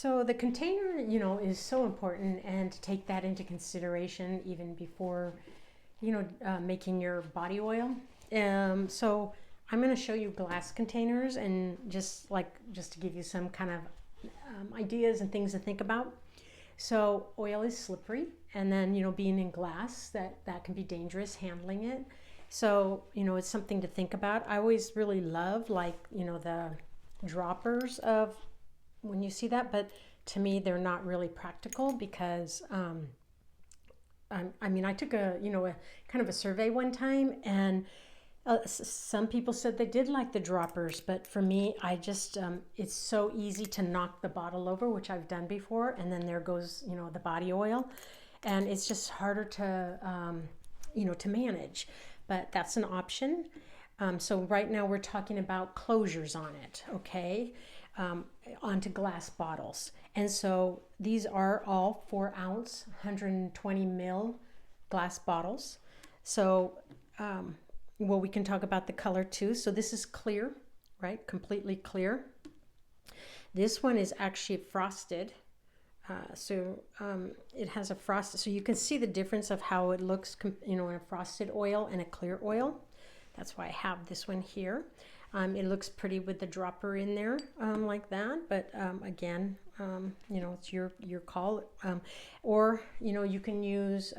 So the container, is so important, and to take that into consideration even before, making your body oil. So I'm going to show you glass containers, and just to give you some kind of ideas and things to think about. So oil is slippery, and then being in glass, that can be dangerous handling it. So it's something to think about. I always really love the droppers of when you see that, but to me they're not really practical because I took a kind of a survey one time, and some people said they did like the droppers, but for me, I just it's so easy to knock the bottle over, which I've done before, and then there goes the body oil, and it's just harder to to manage. But that's an option. So right now we're talking about closures on it, okay, onto glass bottles. And so these are all 4-ounce, 120 ml glass bottles. So, well, we can talk about the color too. So this is clear, right? Completely clear. This one is actually frosted. It has a frosted, so you can see the difference of how it looks, in a frosted oil and a clear oil. That's why I have this one here. It looks pretty with the dropper in there, like that. But again, it's your call. Or you can use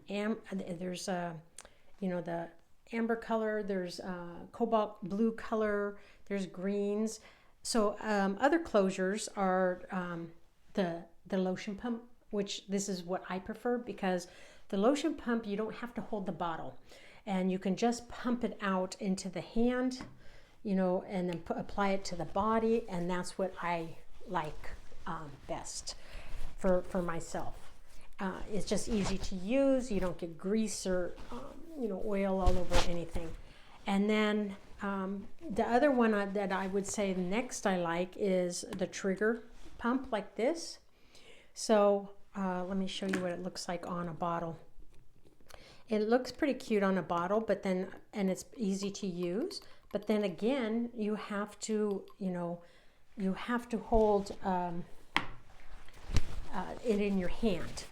there's the amber color. There's cobalt blue color. There's greens. So other closures are the lotion pump, which this is what I prefer, because the lotion pump, you don't have to hold the bottle, and you can just pump it out into the hand, and then apply it to the body, and that's what I like best for myself. It's just easy to use. You don't get grease or oil all over anything. And then the other one that I would say next I like is the trigger pump, like this. So let me show you what it looks like on a bottle. It looks pretty cute on a bottle, but then, and it's easy to use, but then again, you have to hold it in your hand.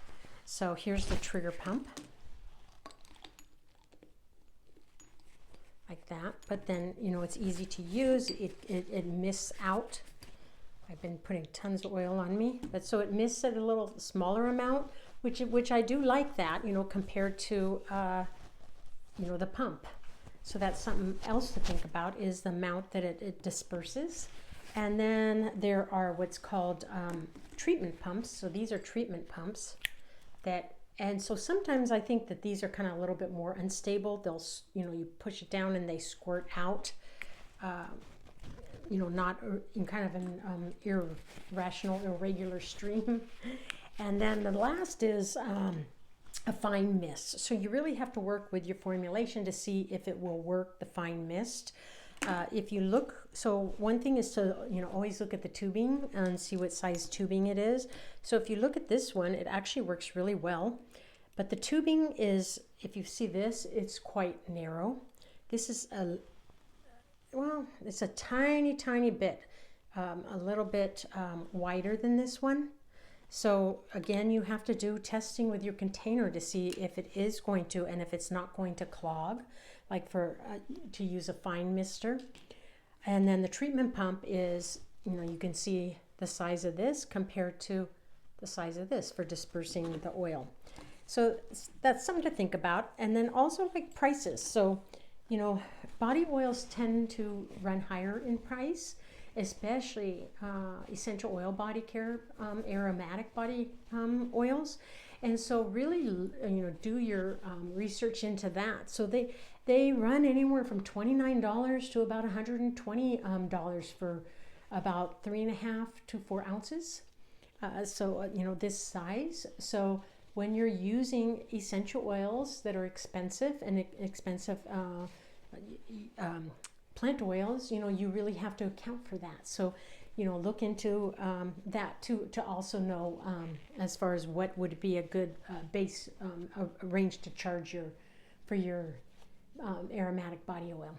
So here's the trigger pump, like that. But then, it's easy to use. It mists out. I've been putting tons of oil on me, but so it mists at a little smaller amount, which I do like that, compared to the pump. So that's something else to think about, is the amount that it disperses. And then there are what's called treatment pumps. So these are treatment pumps and so sometimes I think that these are kind of a little bit more unstable. They'll, you push it down and they squirt out, not in kind of an irrational, irregular stream. And then the last is a fine mist. So you really have to work with your formulation to see if it will work, the fine mist. If you look, so one thing is to, always look at the tubing and see what size tubing it is. So if you look at this one, it actually works really well. But the tubing is, if you see this, it's quite narrow. This is it's a tiny, tiny bit, a little bit wider than this one. So again, you have to do testing with your container to see if it is going to, and if it's not going to clog, like to use a fine mister. And then the treatment pump is, you can see the size of this compared to the size of this for dispersing the oil. So that's something to think about. And then also like prices. So, body oils tend to run higher in price, especially essential oil body care, aromatic body oils. And so really, do your research into that. So they run anywhere from $29 to about $120 for about 3.5 to 4 ounces. So, this size. So when you're using essential oils that are expensive and expensive plant oils, you really have to account for that. So, look into that to also know as far as what would be a good base range to charge for your aromatic body oil.